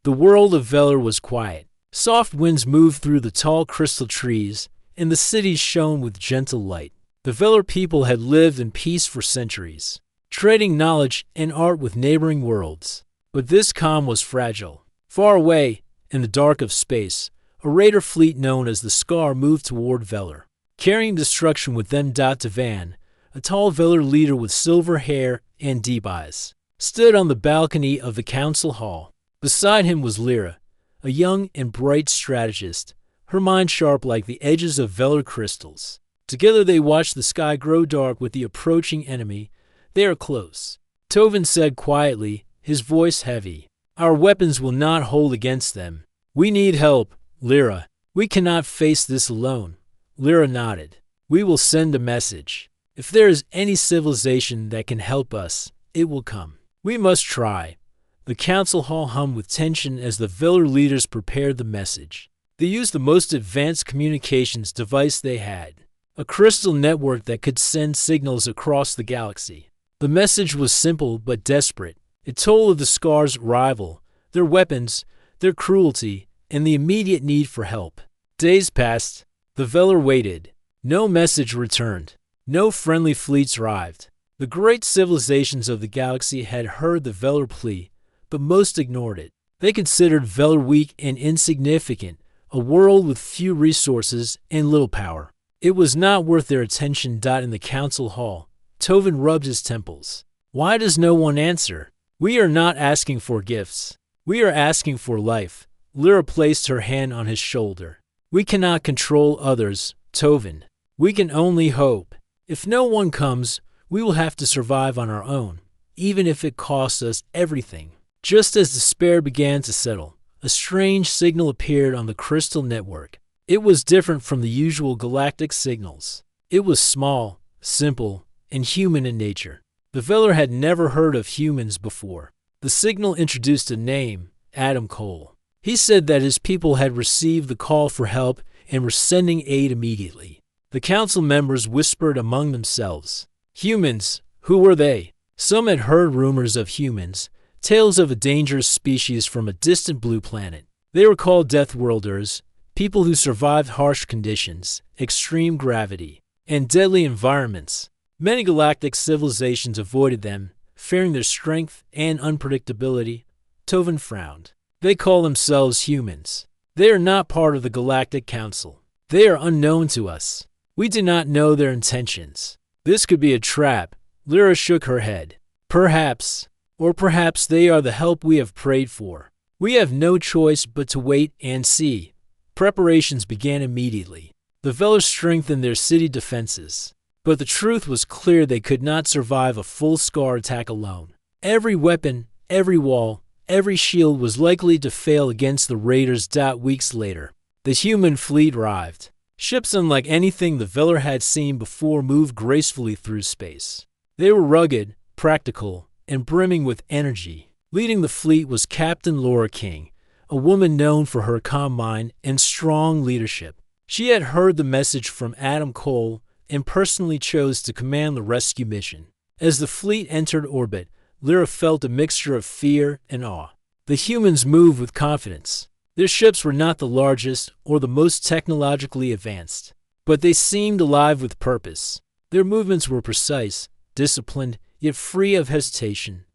The world of Velar was quiet. Soft winds moved through the tall crystal trees, and the city shone with gentle light. The Velar people had lived in peace for centuries, trading knowledge and art with neighboring worlds. But this calm was fragile. Far away, in the dark of space, a raider fleet known as the Scar moved toward Velar, carrying destruction with them. Tavan, a tall Velar leader with silver hair and deep eyes, stood on the balcony of the council hall. Beside him was Lyra, a young and bright strategist, her mind sharp like the edges of Velar crystals. Together they watched the sky grow dark with the approaching enemy. "They are close," Tovin said quietly, his voice heavy. "Our weapons will not hold against them." "We need help, Lyra. We cannot face this alone." Lyra nodded. "We will send a message. If there is any civilization that can help us, it will come. We must try." The council hall hummed with tension as the Velar leaders prepared the message. They used the most advanced communications device they had, a crystal network that could send signals across the galaxy. The message was simple but desperate. It told of the Scar's arrival, their weapons, their cruelty, and the immediate need for help. Days passed. The Velar waited. No message returned. No friendly fleets arrived. The great civilizations of the galaxy had heard the Velar plea, but most ignored it. They considered Velar weak and insignificant, a world with few resources and little power. It was not worth their attention. In the council hall, Tovin rubbed his temples. "Why does no one answer? We are not asking for gifts. We are asking for life." Lyra placed her hand on his shoulder. "We cannot control others, Tovin. We can only hope. If no one comes, we will have to survive on our own, even if it costs us everything." Just as despair began to settle, a strange signal appeared on the crystal network. It was different from the usual galactic signals. It was small, simple, and human in nature. The Velar had never heard of humans before. The signal introduced a name, Adam Cole. He said that his people had received the call for help and were sending aid immediately. The council members whispered among themselves. Humans? Who were they? Some had heard rumors of humans, tales of a dangerous species from a distant blue planet. They were called Deathworlders, people who survived harsh conditions, extreme gravity, and deadly environments. Many galactic civilizations avoided them, fearing their strength and unpredictability. Tovin frowned. "They call themselves humans. They are not part of the Galactic Council. They are unknown to us. We do not know their intentions." "This could be a trap." Lyra shook her head. "Perhaps. Or perhaps they are the help we have prayed for. We have no choice but to wait and see." Preparations began immediately. The Velar strengthened their city defenses. But the truth was clear: they could not survive a full Scar attack alone. Every weapon, every wall, every shield was likely to fail against the raiders. Weeks later, the human fleet arrived. Ships unlike anything the Velar had seen before moved gracefully through space. They were rugged, practical, and brimming with energy. Leading the fleet was Captain Laura King, a woman known for her calm mind and strong leadership. She had heard the message from Adam Cole and personally chose to command the rescue mission. As the fleet entered orbit, Lyra felt a mixture of fear and awe. The humans moved with confidence. Their ships were not the largest or the most technologically advanced, but they seemed alive with purpose. Their movements were precise, disciplined, yet free of hesitation.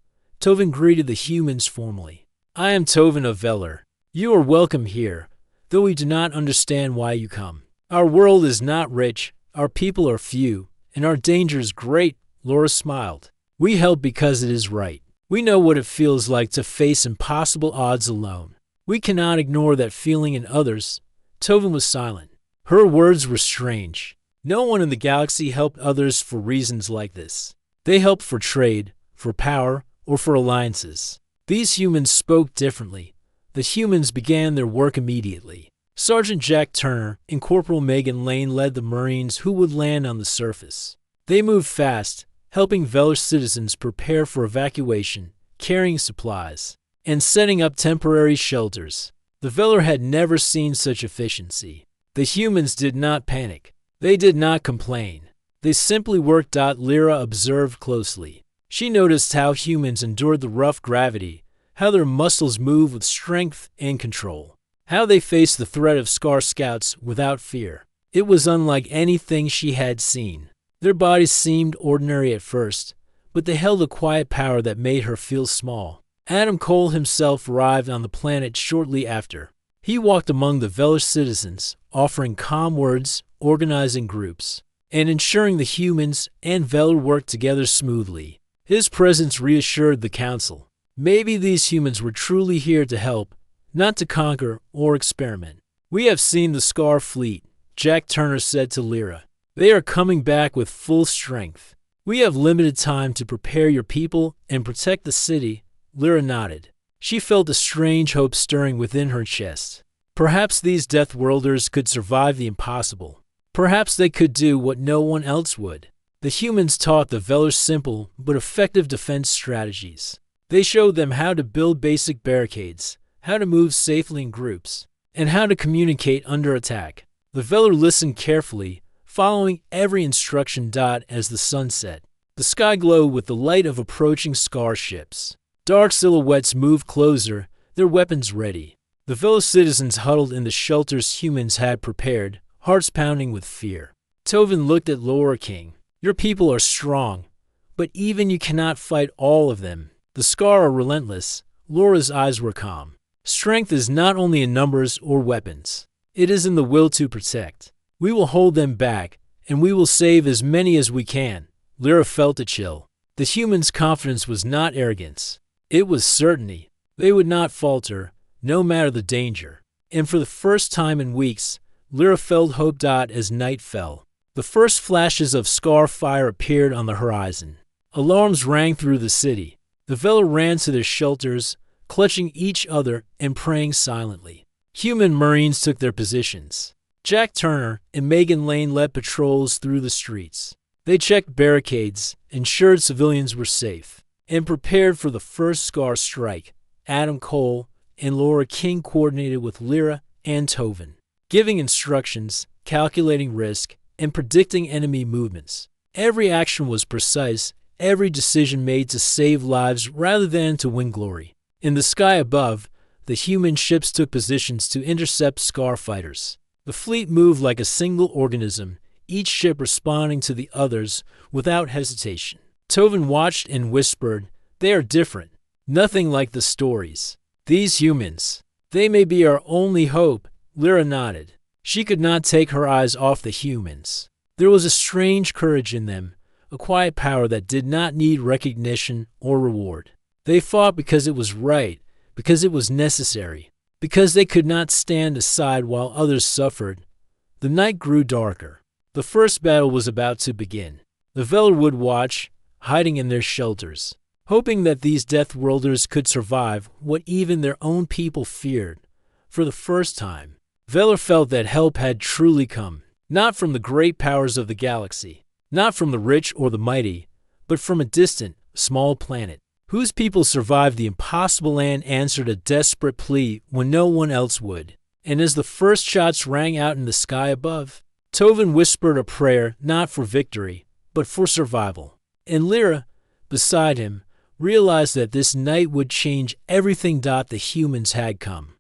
Tovin greeted the humans formally. "I am Tovin of Velar. You are welcome here, though we do not understand why you come. Our world is not rich, our people are few, and our danger is great." Laura smiled. "We help because it is right. We know what it feels like to face impossible odds alone. We cannot ignore that feeling in others." Tovin was silent. Her words were strange. No one in the galaxy helped others for reasons like this. They helped for trade, for power, or for alliances. These humans spoke differently. The humans began their work immediately. Sergeant Jack Turner and Corporal Megan Lane led the Marines who would land on the surface. They moved fast, helping Velar citizens prepare for evacuation, carrying supplies, and setting up temporary shelters. The Velar had never seen such efficiency. The humans did not panic. They did not complain. They simply worked. Lyra observed closely. She noticed how humans endured the rough gravity, how their muscles move with strength and control, how they face the threat of Scar scouts without fear. It was unlike anything she had seen. Their bodies seemed ordinary at first, but they held a quiet power that made her feel small. Adam Cole himself arrived on the planet shortly after. He walked among the Velar citizens, offering calm words, organizing groups, and ensuring the humans and Velar worked together smoothly. His presence reassured the council. Maybe these humans were truly here to help, not to conquer or experiment. "We have seen the Scar fleet," Jack Turner said to Lyra. "They are coming back with full strength. We have limited time to prepare your people and protect the city." Lyra nodded. She felt a strange hope stirring within her chest. Perhaps these Death Worlders could survive the impossible. Perhaps they could do what no one else would. The humans taught the Velar simple but effective defense strategies. They showed them how to build basic barricades, how to move safely in groups, and how to communicate under attack. The Velar listened carefully, following every instruction as the sun set. The sky glowed with the light of approaching Scar ships. Dark silhouettes moved closer, their weapons ready. The Velar citizens huddled in the shelters humans had prepared, hearts pounding with fear. Tovin looked at Laura King. "Your people are strong, but even you cannot fight all of them. The Scar are relentless." Laura's eyes were calm. "Strength is not only in numbers or weapons. It is in the will to protect. We will hold them back, and we will save as many as we can." Lyra felt a chill. The humans' confidence was not arrogance. It was certainty. They would not falter, no matter the danger. And for the first time in weeks, Lyra felt hope as night fell. The first flashes of Scar fire appeared on the horizon. Alarms rang through the city. The Velar ran to their shelters, clutching each other and praying silently. Human Marines took their positions. Jack Turner and Megan Lane led patrols through the streets. They checked barricades, ensured civilians were safe, and prepared for the first Scar strike. Adam Cole and Laura King coordinated with Lyra and Tovin, giving instructions, calculating risk, and predicting enemy movements. Every action was precise, every decision made to save lives rather than to win glory. In the sky above, the human ships took positions to intercept Scar fighters. The fleet moved like a single organism, each ship responding to the others without hesitation. Tovin watched and whispered, "They are different. Nothing like the stories. These humans. They may be our only hope." Lyra nodded. She could not take her eyes off the humans. There was a strange courage in them, a quiet power that did not need recognition or reward. They fought because it was right, because it was necessary, because they could not stand aside while others suffered. The night grew darker. The first battle was about to begin. The Velar would watch, hiding in their shelters, hoping that these Death Worlders could survive what even their own people feared. For the first time, Velar felt that help had truly come, not from the great powers of the galaxy, not from the rich or the mighty, but from a distant, small planet, whose people survived the impossible and answered a desperate plea when no one else would. And as the first shots rang out in the sky above, Tovin whispered a prayer not for victory, but for survival. And Lyra, beside him, realized that this night would change everything. The humans had come.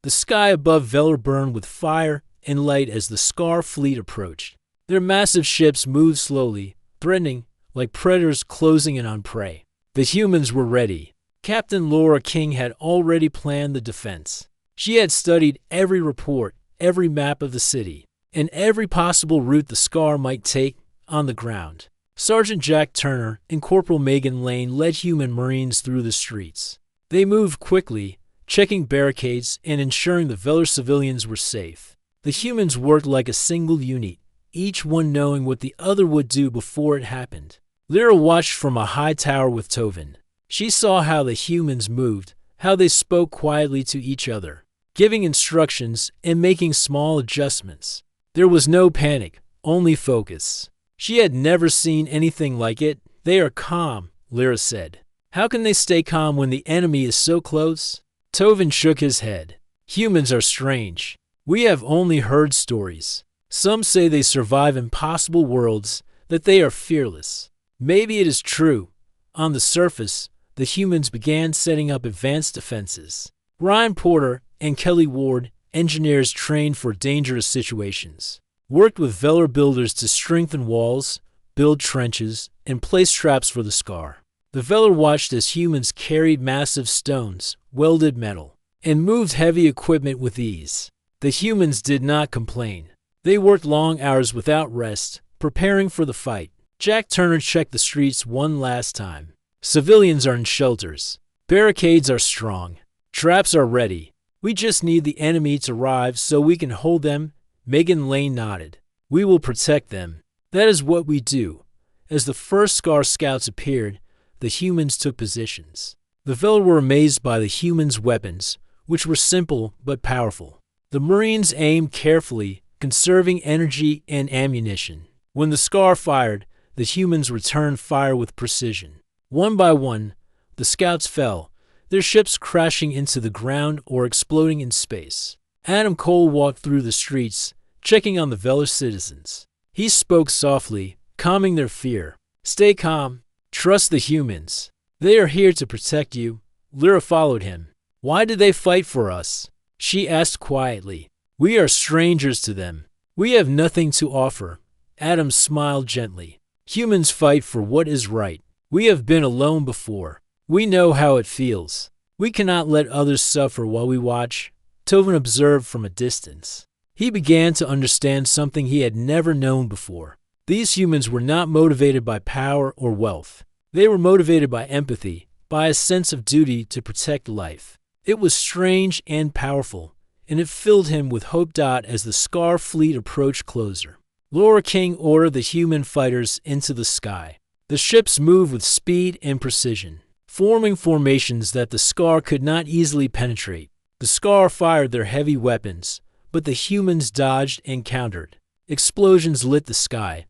The sky above Velar burned with fire and light as the Scar fleet approached. Their massive ships moved slowly, threatening, like predators closing in on prey. The humans were ready. Captain Laura King had already planned the defense. She had studied every report, every map of the city, and every possible route the Scar might take on the ground. Sergeant Jack Turner and Corporal Megan Lane led human Marines through the streets. They moved quickly, checking barricades and ensuring the Velar civilians were safe. The humans worked like a single unit, each one knowing what the other would do before it happened. Lyra watched from a high tower with Tovin. She saw how the humans moved, how they spoke quietly to each other, giving instructions and making small adjustments. There was no panic, only focus. She had never seen anything like it. "They are calm," Lyra said. "How can they stay calm when the enemy is so close?" Tovin shook his head. "Humans are strange. We have only heard stories. Some say they survive impossible worlds, that they are fearless. Maybe it is true, on the surface, the humans began setting up advanced defenses. Ryan Porter and Kelly Ward, engineers trained for dangerous situations, worked with Velar builders to strengthen walls, build trenches, and place traps for the Scar. The Velar watched as humans carried massive stones, welded metal, and moved heavy equipment with ease. The humans did not complain. They worked long hours without rest, preparing for the fight. Jack Turner checked the streets one last time. Civilians are in shelters. Barricades are strong. Traps are ready. We just need the enemy to arrive so we can hold them. Megan Lane nodded. We will protect them. That is what we do. As the first Scar scouts appeared, the humans took positions. The Velar were amazed by the humans' weapons, which were simple but powerful. The Marines aimed carefully, conserving energy and ammunition. When the Scar fired, the humans returned fire with precision. One by one, the scouts fell, their ships crashing into the ground or exploding in space. Adam Cole walked through the streets, checking on the Velar citizens. He spoke softly, calming their fear. Stay calm. Trust the humans. They are here to protect you. Lyra followed him. Why did they fight for us? She asked quietly. We are strangers to them. We have nothing to offer. Adam smiled gently. Humans fight for what is right. We have been alone before. We know how it feels. We cannot let others suffer while we watch. Tovin observed from a distance. He began to understand something he had never known before. These humans were not motivated by power or wealth. They were motivated by empathy, by a sense of duty to protect life. It was strange and powerful, and it filled him with hope. As the Scar fleet approached closer, Laura King ordered the human fighters into the sky. The ships moved with speed and precision, forming formations that the Scar could not easily penetrate. The Scar fired their heavy weapons, but the humans dodged and countered. Explosions lit the sky,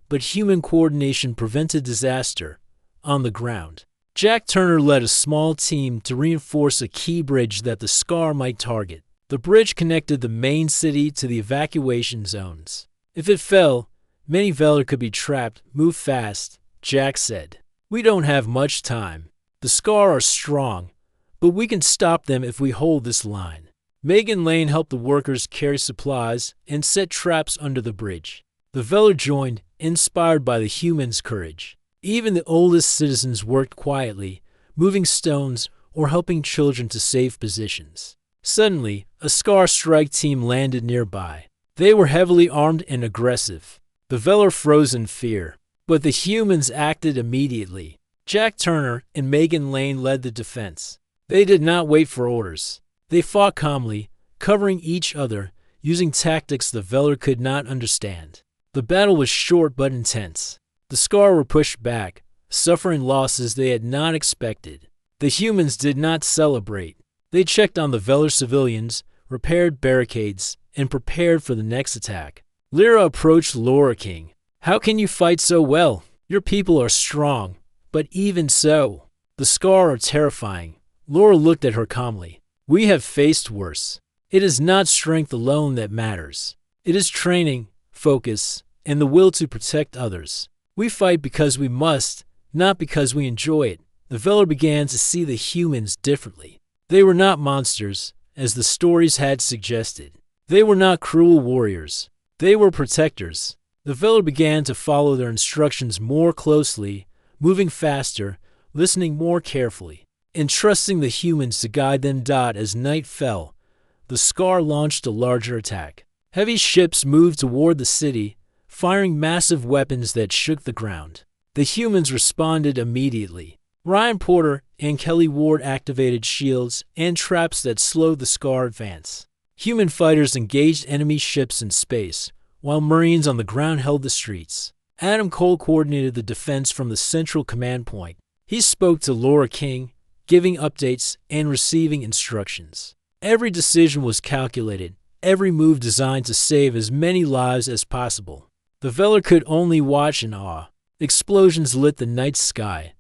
but human coordination prevented disaster. On the ground, Jack Turner led a small team to reinforce a key bridge that the Scar might target. The bridge connected the main city to the evacuation zones. If it fell, many Velar could be trapped. Move fast, Jack said. We don't have much time. The Scar are strong, but we can stop them if we hold this line. Megan Lane helped the workers carry supplies and set traps under the bridge. The Velar joined, inspired by the humans' courage. Even the oldest citizens worked quietly, moving stones or helping children to save positions. Suddenly, a Scar strike team landed nearby. They were heavily armed and aggressive. The Velar froze in fear, but the humans acted immediately. Jack Turner and Megan Lane led the defense. They did not wait for orders. They fought calmly, covering each other, using tactics the Velar could not understand. The battle was short but intense. The Scar were pushed back, suffering losses they had not expected. The humans did not celebrate. They checked on the Velar civilians, repaired barricades, and prepared for the next attack. Lyra approached Laura King. How can you fight so well? Your people are strong, but even so, the Scar are terrifying. Laura looked at her calmly. We have faced worse. It is not strength alone that matters. It is training, focus, and the will to protect others. We fight because we must, not because we enjoy it. The Velar began to see the humans differently. They were not monsters, as the stories had suggested. They were not cruel warriors. They were protectors. The Velar began to follow their instructions more closely, moving faster, listening more carefully, and trusting the humans to guide them. As night fell, the Scar launched a larger attack. Heavy ships moved toward the city, firing massive weapons that shook the ground. The humans responded immediately. Ryan Porter and Kelly Ward activated shields and traps that slowed the Scar advance. Human fighters engaged enemy ships in space, while Marines on the ground held the streets. Adam Cole coordinated the defense from the central command point. He spoke to Laura King, giving updates and receiving instructions. Every decision was calculated, every move designed to save as many lives as possible. The Velar could only watch in awe. Explosions lit the night sky,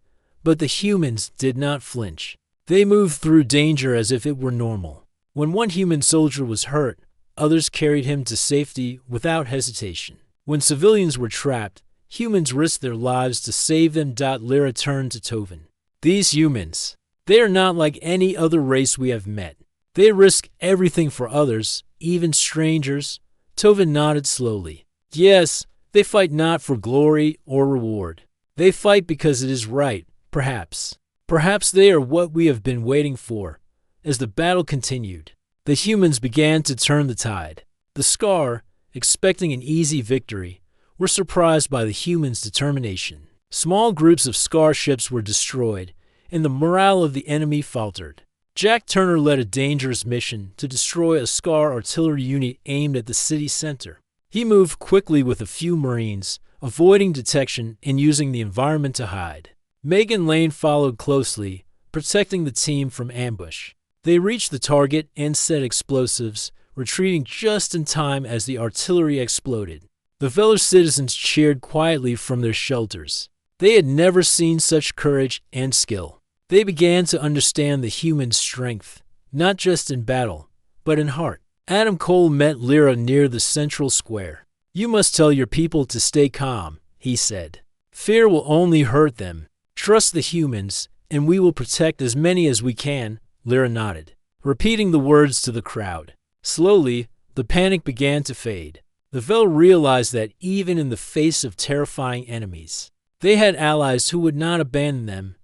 but the humans did not flinch. They moved through danger as if it were normal. When one human soldier was hurt, others carried him to safety without hesitation. When civilians were trapped, humans risked their lives to save them. Lyra turned to Tovin. These humans, they are not like any other race we have met. They risk everything for others, even strangers. Tovin nodded slowly. Yes, they fight not for glory or reward. They fight because it is right, perhaps. Perhaps they are what we have been waiting for. As the battle continued, the humans began to turn the tide. The Scar, expecting an easy victory, were surprised by the humans' determination. Small groups of Scar ships were destroyed, and the morale of the enemy faltered. Jack Turner led a dangerous mission to destroy a Scar artillery unit aimed at the city center. He moved quickly with a few Marines, avoiding detection and using the environment to hide. Megan Lane followed closely, protecting the team from ambush. They reached the target and set explosives, retreating just in time as the artillery exploded. The Veller citizens cheered quietly from their shelters. They had never seen such courage and skill. They began to understand the human strength, not just in battle, but in heart. Adam Cole met Lyra near the central square. You must tell your people to stay calm, he said. Fear will only hurt them. Trust the humans, and we will protect as many as we can, Lyra nodded, repeating the words to the crowd. Slowly, the panic began to fade. The Vel realized that even in the face of terrifying enemies, they had allies who would not abandon them.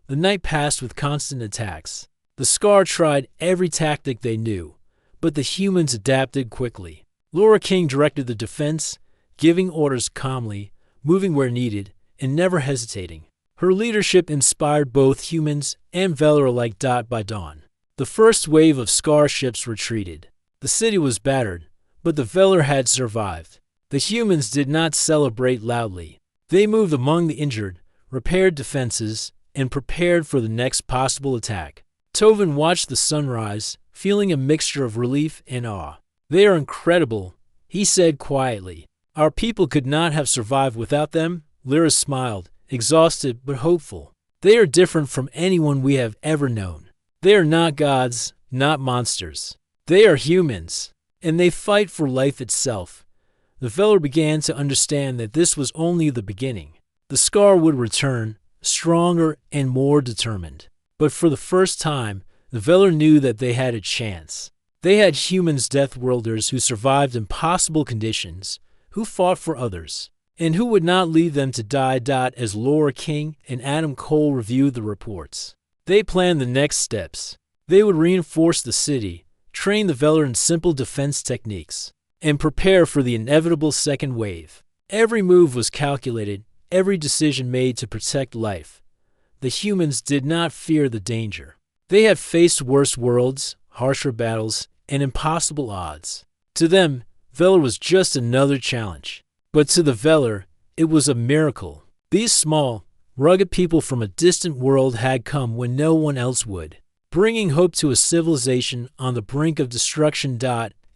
The night passed with constant attacks. The Scar tried every tactic they knew, but the humans adapted quickly. Laura King directed the defense, giving orders calmly, moving where needed, and never hesitating. Her leadership inspired both humans and Veller alike. By dawn, the first wave of Scar ships retreated. The city was battered, but the Veller had survived. The humans did not celebrate loudly. They moved among the injured, repaired defenses, and prepared for the next possible attack. Tovin watched the sunrise, feeling a mixture of relief and awe. They are incredible, he said quietly. Our people could not have survived without them. Lyra smiled, exhausted but hopeful. They are different from anyone we have ever known. They are not gods, not monsters. They are humans, and they fight for life itself. The Veller began to understand that this was only the beginning. The Scar would return, stronger and more determined. But for the first time, the Veller knew that they had a chance. They had humans, Death Worlders, who survived impossible conditions, who fought for others, and who would not leave them to die. As Laura King and Adam Cole reviewed the reports, they planned the next steps. They would reinforce the city, train the Veller in simple defense techniques, and prepare for the inevitable second wave. Every move was calculated, every decision made to protect life. The humans did not fear the danger. They had faced worse worlds, harsher battles, and impossible odds. To them, Veller was just another challenge. But to the Veller, it was a miracle. These small, rugged people from a distant world had come when no one else would, bringing hope to a civilization on the brink of destruction.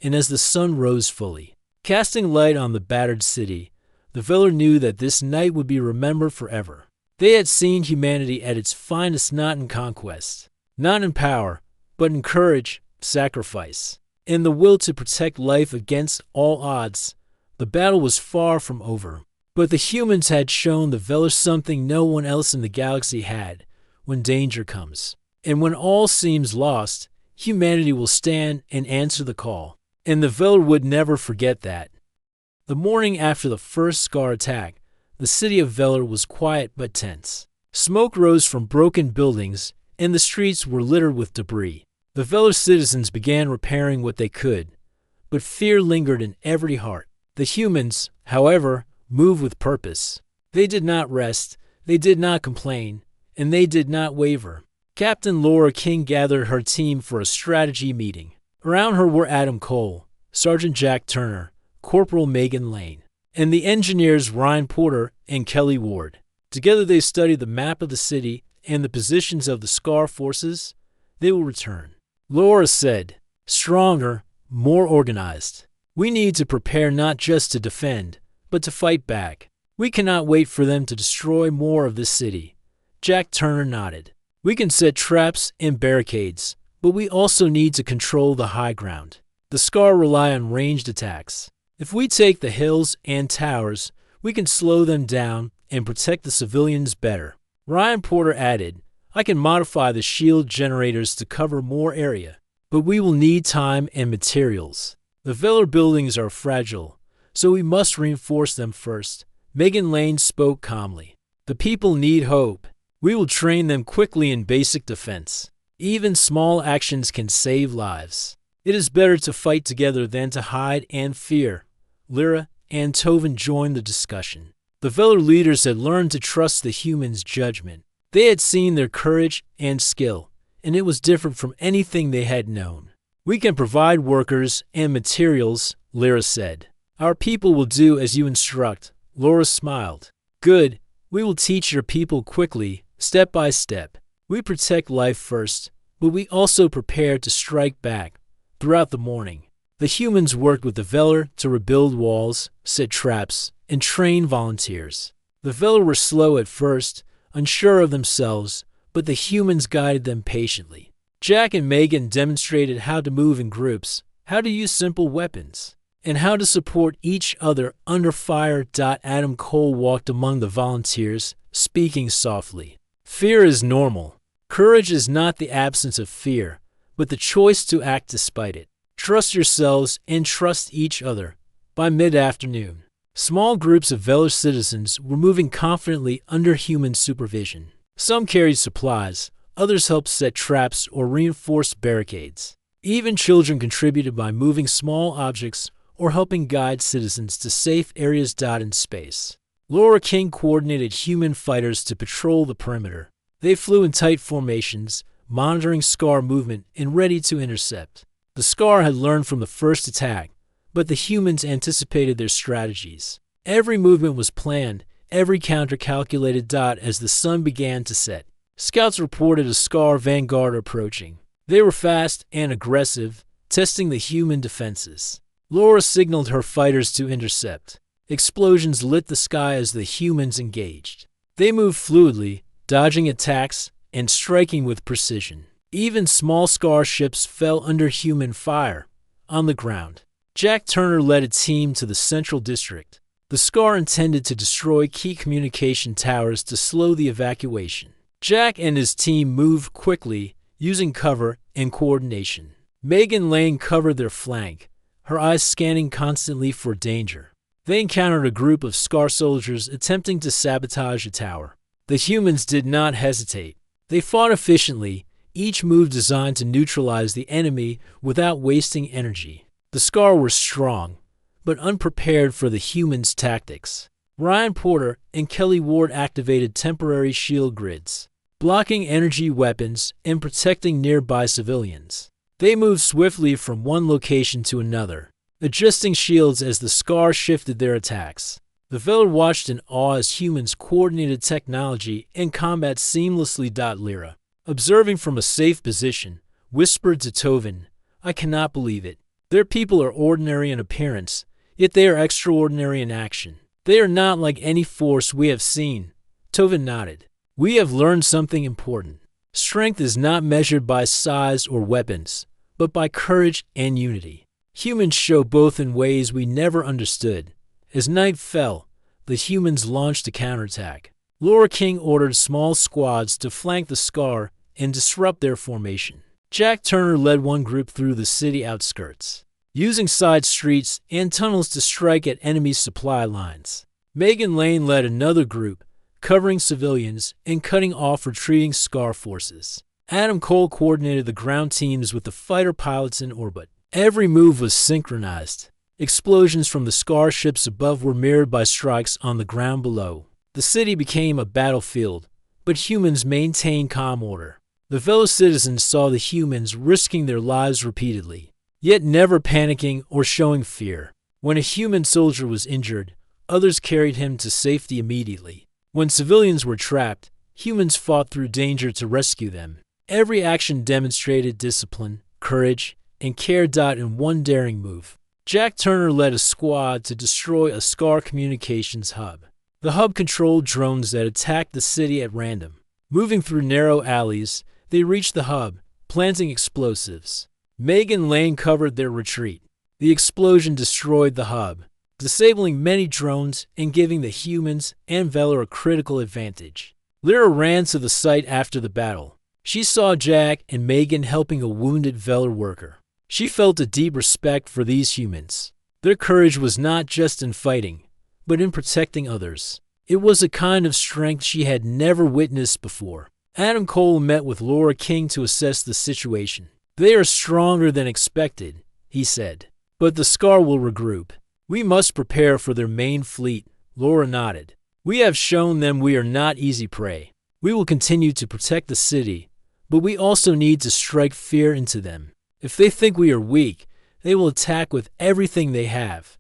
And as the sun rose fully, casting light on the battered city, the Veller knew that this night would be remembered forever. They had seen humanity at its finest, not in conquest, not in power, but in courage, sacrifice, and the will to protect life against all odds. The battle was far from over, but the humans had shown the Veller something no one else in the galaxy had. When danger comes, and when all seems lost, humanity will stand and answer the call, and the Veller would never forget that. The morning after the first Scar attack, the city of Veller was quiet but tense. Smoke rose from broken buildings, and the streets were littered with debris. The Veller citizens began repairing what they could, but fear lingered in every heart. The humans, however, moved with purpose. They did not rest, they did not complain, and they did not waver. Captain Laura King gathered her team for a strategy meeting. Around her were Adam Cole, Sergeant Jack Turner, Corporal Megan Lane, and the engineers Ryan Porter and Kelly Ward. Together they studied the map of the city and the positions of the Scar forces. They will return. Laura said, stronger, more organized. We need to prepare not just to defend, but to fight back. We cannot wait for them to destroy more of this city. Jack Turner nodded. We can set traps and barricades, but we also need to control the high ground. The Scar rely on ranged attacks. If we take the hills and towers, we can slow them down and protect the civilians better. Ryan Porter added, I can modify the shield generators to cover more area, but we will need time and materials. The Velar buildings are fragile, so we must reinforce them first. Megan Lane spoke calmly. The people need hope. We will train them quickly in basic defense. Even small actions can save lives. It is better to fight together than to hide and fear. Lyra and Tovin joined the discussion. The Velar leaders had learned to trust the humans' judgment. They had seen their courage and skill, and it was different from anything they had known. We can provide workers and materials, Lyra said. Our people will do as you instruct. Laura smiled. Good. We will teach your people quickly, step by step. We protect life first, but we also prepare to strike back. Throughout the morning, the humans worked with the Velar to rebuild walls, set traps, and train volunteers. The Velar were slow at first, unsure of themselves, but the humans guided them patiently. Jack and Megan demonstrated how to move in groups, how to use simple weapons, and how to support each other under fire. Adam Cole walked among the volunteers, speaking softly. Fear is normal. Courage is not the absence of fear, but the choice to act despite it. Trust yourselves and trust each other. By mid-afternoon, small groups of Velar citizens were moving confidently under human supervision. Some carried supplies, others helped set traps or reinforce barricades. Even children contributed by moving small objects or helping guide citizens to safe areas. In space, Laura King coordinated human fighters to patrol the perimeter. They flew in tight formations, monitoring Scar movement and ready to intercept. The Scar had learned from the first attack, but the humans anticipated their strategies. Every movement was planned, every counter calculated. As the sun began to set, scouts reported a Scar vanguard approaching. They were fast and aggressive, testing the human defenses. Laura signaled her fighters to intercept. Explosions lit the sky as the humans engaged. They moved fluidly, dodging attacks and striking with precision. Even small Scar ships fell under human fire. On the ground, Jack Turner led a team to the central district. The Scar intended to destroy key communication towers to slow the evacuation. Jack and his team moved quickly, using cover and coordination. Megan Lane covered their flank, her eyes scanning constantly for danger. They encountered a group of Scar soldiers attempting to sabotage a tower. The humans did not hesitate. They fought efficiently, each move designed to neutralize the enemy without wasting energy. The Scar were strong, but unprepared for the humans' tactics. Ryan Porter and Kelly Ward activated temporary shield grids, blocking energy weapons and protecting nearby civilians. They moved swiftly from one location to another, adjusting shields as the Scar shifted their attacks. The Velar watched in awe as humans coordinated technology and combat seamlessly. Lyra, observing from a safe position, whispered to Tovin, I cannot believe it. Their people are ordinary in appearance, yet they are extraordinary in action. They are not like any force we have seen. Tovin nodded. We have learned something important. Strength is not measured by size or weapons, but by courage and unity. Humans show both in ways we never understood. As night fell, the humans launched a counterattack. Laura King ordered small squads to flank the Scar and disrupt their formation. Jack Turner led one group through the city outskirts, using side streets and tunnels to strike at enemy supply lines. Megan Lane led another group, covering civilians and cutting off retreating Scar forces. Adam Cole coordinated the ground teams with the fighter pilots in orbit. Every move was synchronized. Explosions from the Scar ships above were mirrored by strikes on the ground below. The city became a battlefield, but humans maintained calm order. The fellow citizens saw the humans risking their lives repeatedly, yet never panicking or showing fear. When a human soldier was injured, others carried him to safety immediately. When civilians were trapped, humans fought through danger to rescue them. Every action demonstrated discipline, courage, and care. In one daring move, Jack Turner led a squad to destroy a Scar communications hub. The hub controlled drones that attacked the city at random. Moving through narrow alleys, they reached the hub, planting explosives. Megan Lane covered their retreat. The explosion destroyed the hub, disabling many drones and giving the humans and Velar a critical advantage. Lyra ran to the site after the battle. She saw Jack and Megan helping a wounded Velar worker. She felt a deep respect for these humans. Their courage was not just in fighting, but in protecting others. It was a kind of strength she had never witnessed before. Adam Cole met with Laura King to assess the situation. "They are stronger than expected," he said. "But the Scar will regroup. We must prepare for their main fleet." Laura nodded. "We have shown them we are not easy prey. We will continue to protect the city, but we also need to strike fear into them. If they think we are weak, they will attack with everything they have."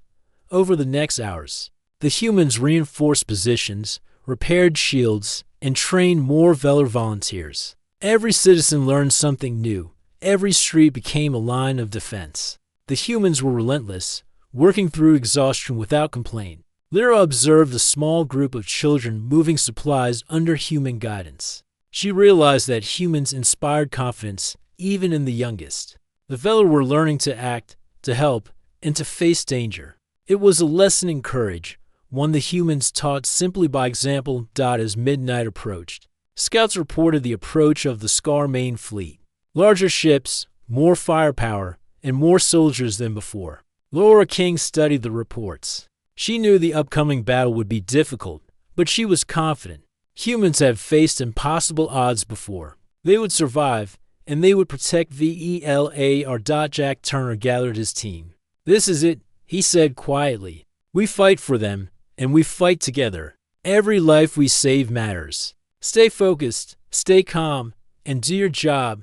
Over the next hours, the humans reinforced positions, repaired shields, and trained more Velar volunteers. Every citizen learned something new. Every street became a line of defense. The humans were relentless, working through exhaustion without complaint. Lyra observed a small group of children moving supplies under human guidance. She realized that humans inspired confidence even in the youngest. The Velar were learning to act, to help, and to face danger. It was a lesson in courage, one the humans taught simply by example. As midnight approached, scouts reported the approach of the Scar main fleet. Larger ships, more firepower, and more soldiers than before. Laura King studied the reports. She knew the upcoming battle would be difficult, but she was confident. Humans have faced impossible odds before. They would survive, and they would protect Velar. Jack Turner gathered his team. "This is it," he said quietly. "We fight for them, and we fight together. Every life we save matters. Stay focused, stay calm, and do your job."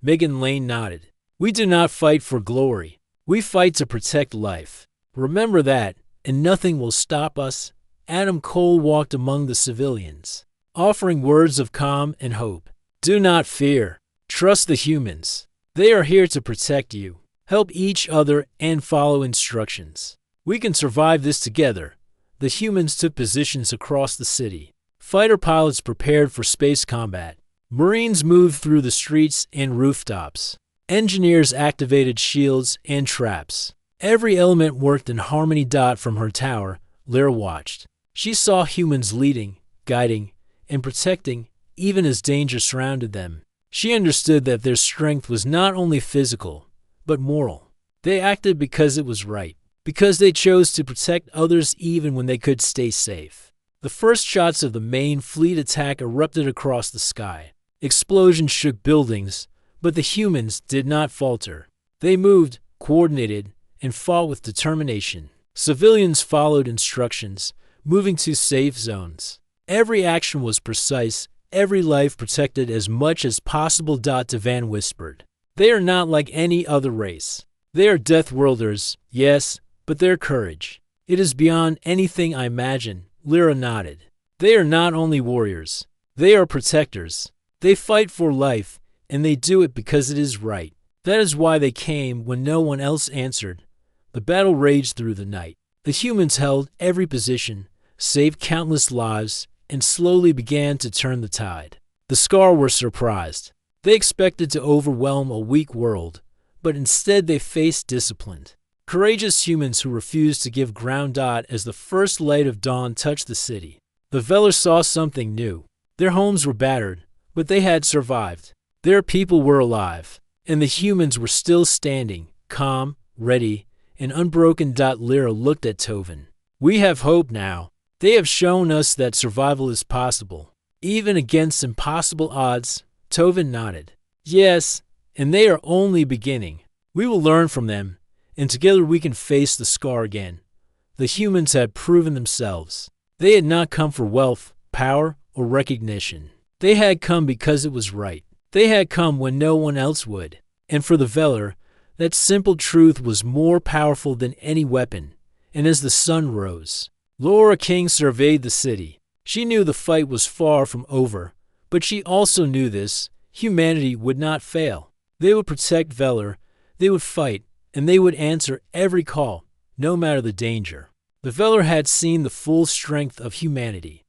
Megan Lane nodded. "We do not fight for glory. We fight to protect life. Remember that, and nothing will stop us." Adam Cole walked among the civilians, offering words of calm and hope. "Do not fear. Trust the humans. They are here to protect you. Help each other and follow instructions. We can survive this together." The humans took positions across the city. Fighter pilots prepared for space combat. Marines moved through the streets and rooftops. Engineers activated shields and traps. Every element worked in harmony. From her tower, Lyra watched. She saw humans leading, guiding, and protecting, even as danger surrounded them. She understood that their strength was not only physical, but moral. They acted because it was right, because they chose to protect others even when they could stay safe. The first shots of the main fleet attack erupted across the sky. Explosions shook buildings, but the humans did not falter. They moved, coordinated, and fought with determination. Civilians followed instructions, moving to safe zones. Every action was precise, every life protected as much as possible. Devan whispered. "They are not like any other race. They are Death Worlders, yes, but their courage. It is beyond anything I imagine." Lyra nodded. "They are not only warriors. They are protectors. They fight for life, and they do it because it is right. That is why they came when no one else answered." The battle raged through the night. The humans held every position, saved countless lives, and slowly began to turn the tide. The Scar were surprised. They expected to overwhelm a weak world, but instead they faced disciplined, courageous humans who refused to give ground. As the first light of dawn touched the city, the Velar saw something new. Their homes were battered, but they had survived. Their people were alive, and the humans were still standing, calm, ready, and unbroken. Lyra looked at Tovin. "We have hope now. They have shown us that survival is possible, even against impossible odds." Tovin nodded. "Yes, and they are only beginning. We will learn from them, and together we can face the Scar again." The humans had proven themselves. They had not come for wealth, power, or recognition. They had come because it was right. They had come when no one else would. And for the Velar, that simple truth was more powerful than any weapon. And as the sun rose, Laura King surveyed the city. She knew the fight was far from over, but she also knew this: humanity would not fail. They would protect Velar, they would fight, and they would answer every call, no matter the danger. The Velar had seen the full strength of humanity.